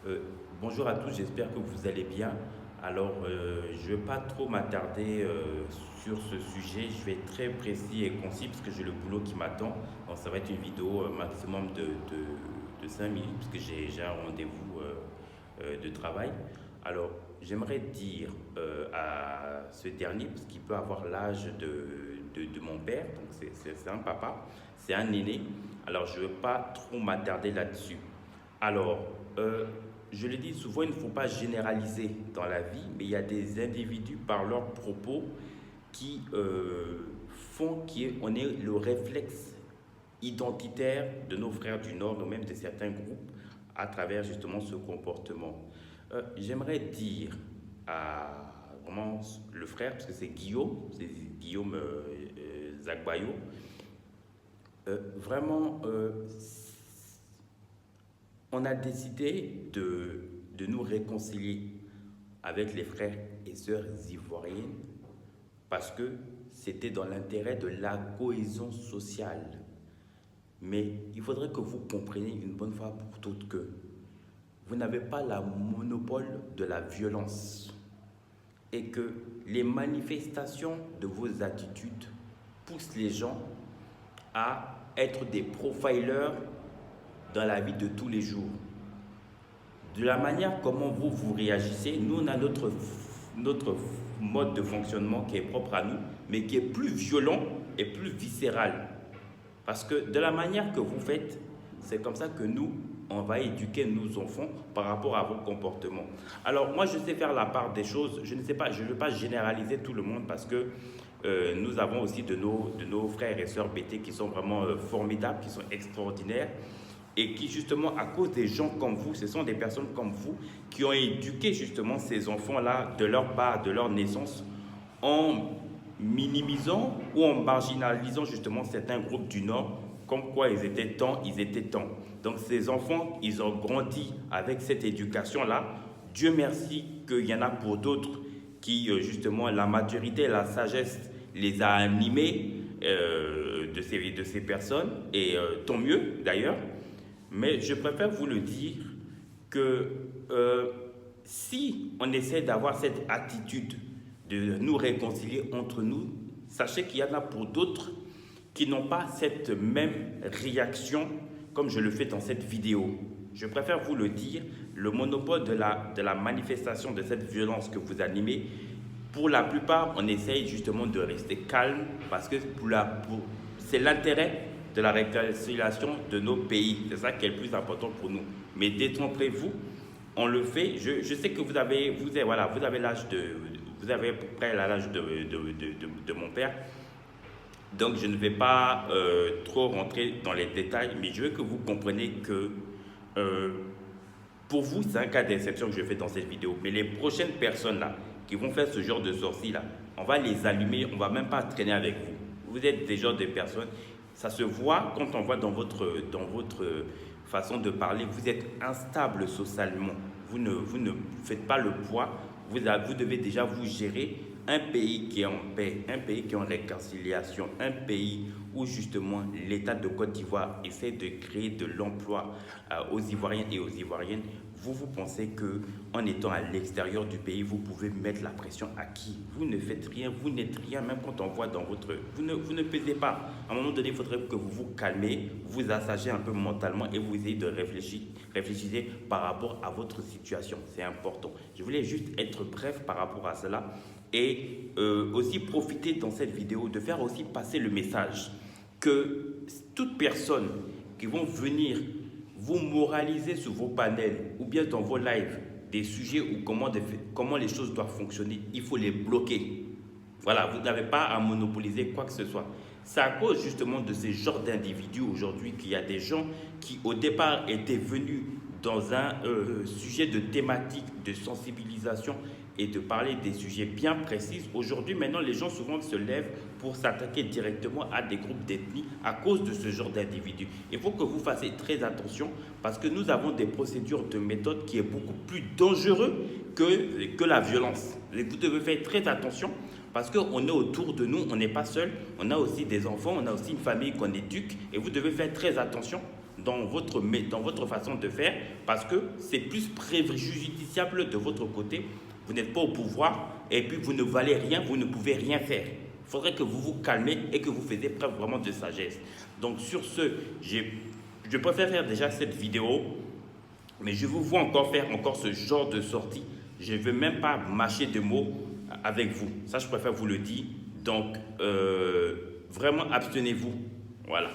Euh, Bonjour à tous, j'espère que vous allez bien. Alors, je ne vais pas trop m'attarder sur ce sujet. Je vais être très précis et concis parce que j'ai le boulot qui m'attend. Donc, ça va être une vidéo maximum de 5 minutes parce que j'ai un rendez-vous de travail. Alors, j'aimerais dire à ce dernier, parce qu'il peut avoir l'âge de mon père, donc c'est un papa, c'est un aîné. Alors, je ne veux pas trop m'attarder là-dessus. Alors, euh, je le dis souvent, il ne faut pas généraliser dans la vie, mais il y a des individus par leurs propos qui font qu'on ait le réflexe identitaire de nos frères du Nord ou même de certains groupes à travers justement ce comportement. J'aimerais dire à vraiment le frère, parce que c'est Guillaume Zagbayo, vraiment, on a décidé de nous réconcilier avec les frères et sœurs ivoiriennes parce que c'était dans l'intérêt de la cohésion sociale. Mais il faudrait que vous compreniez une bonne fois pour toutes que vous n'avez pas le monopole de la violence et que les manifestations de vos attitudes poussent les gens à être des profilers dans la vie de tous les jours. De la manière comment vous réagissez, nous on a notre mode de fonctionnement qui est propre à nous, mais qui est plus violent et plus viscéral. Parce que de la manière que vous faites, c'est comme ça que nous, on va éduquer nos enfants par rapport à vos comportements. Alors moi, je sais faire la part des choses. Je ne sais pas, je ne veux pas généraliser tout le monde parce que nous avons aussi de nos frères et sœurs BT qui sont vraiment formidables, qui sont extraordinaires et qui justement, à cause des gens comme vous, ce sont des personnes comme vous qui ont éduqué justement ces enfants-là de leur part, de leur naissance, en minimisant ou en marginalisant justement certains groupes du Nord, comme quoi ils étaient tant, ils étaient tant. Donc ces enfants, ils ont grandi avec cette éducation-là. Dieu merci qu'il y en a pour d'autres qui, justement, la maturité et la sagesse les a animés de ces personnes, et tant mieux d'ailleurs. Mais je préfère vous le dire que si on essaie d'avoir cette attitude de nous réconcilier entre nous, sachez qu'il y en a pour d'autres qui n'ont pas cette même réaction comme je le fais dans cette vidéo. Je préfère vous le dire, le monopole de la manifestation de cette violence que vous animez, pour la plupart, on essaye justement de rester calme parce que c'est l'intérêt de la réconciliation de nos pays. C'est ça qui est le plus important pour nous. Mais détrompez-vous, on le fait. Je sais que vous avez l'âge vous avez à peu près l'âge de mon père. Donc je ne vais pas trop rentrer dans les détails, mais je veux que vous compreniez que euh, pour vous, c'est un cas d'exception que je fais dans cette vidéo. Mais les prochaines personnes là qui vont faire ce genre de sorties là, on va les allumer, on ne va même pas traîner avec vous. Vous êtes des genres de personnes, ça se voit quand on voit dans votre façon de parler, vous êtes instable socialement. Vous ne faites pas le poids, vous devez déjà vous gérer. Un pays qui est en paix, un pays qui est en réconciliation, un pays où justement l'État de Côte d'Ivoire essaie de créer de l'emploi aux Ivoiriens et aux Ivoiriennes, vous pensez que en étant à l'extérieur du pays, vous pouvez mettre la pression à qui? Vous ne faites rien, vous n'êtes rien, même quand on voit dans votre... Vous ne pesez pas. À un moment donné, il faudrait que vous vous calmez, vous assagez un peu mentalement et vous essayez de réfléchir, réfléchissez par rapport à votre situation. C'est important. Je voulais juste être bref par rapport à cela et aussi profiter dans cette vidéo de faire aussi passer le message que toute personne qui vont venir vous moraliser sur vos panels ou bien dans vos lives des sujets ou comment les choses doivent fonctionner, il faut les bloquer. Voilà, vous n'avez pas à monopoliser quoi que ce soit. C'est à cause justement de ces genres d'individus aujourd'hui qu'il y a des gens qui au départ étaient venus dans un sujet de thématique, de sensibilisation et de parler des sujets bien précis. Aujourd'hui, maintenant, les gens souvent se lèvent pour s'attaquer directement à des groupes d'ethnie à cause de ce genre d'individus. Il faut que vous fassiez très attention parce que nous avons des procédures de méthode qui est beaucoup plus dangereux que la violence. Et vous devez faire très attention parce qu'on est autour de nous, on n'est pas seul, on a aussi des enfants, on a aussi une famille qu'on éduque et vous devez faire très attention. dans votre façon de faire parce que c'est plus préjudiciable de votre côté. Vous n'êtes pas au pouvoir et puis vous ne valez rien, vous ne pouvez rien faire. Il faudrait que vous vous calmez et que vous faisiez preuve vraiment de sagesse. Donc sur ce, je préfère faire déjà cette vidéo, mais je vous vois encore faire encore ce genre de sortie. Je ne veux même pas mâcher de mots avec vous. Ça, je préfère vous le dire. Donc, vraiment, abstenez-vous. Voilà.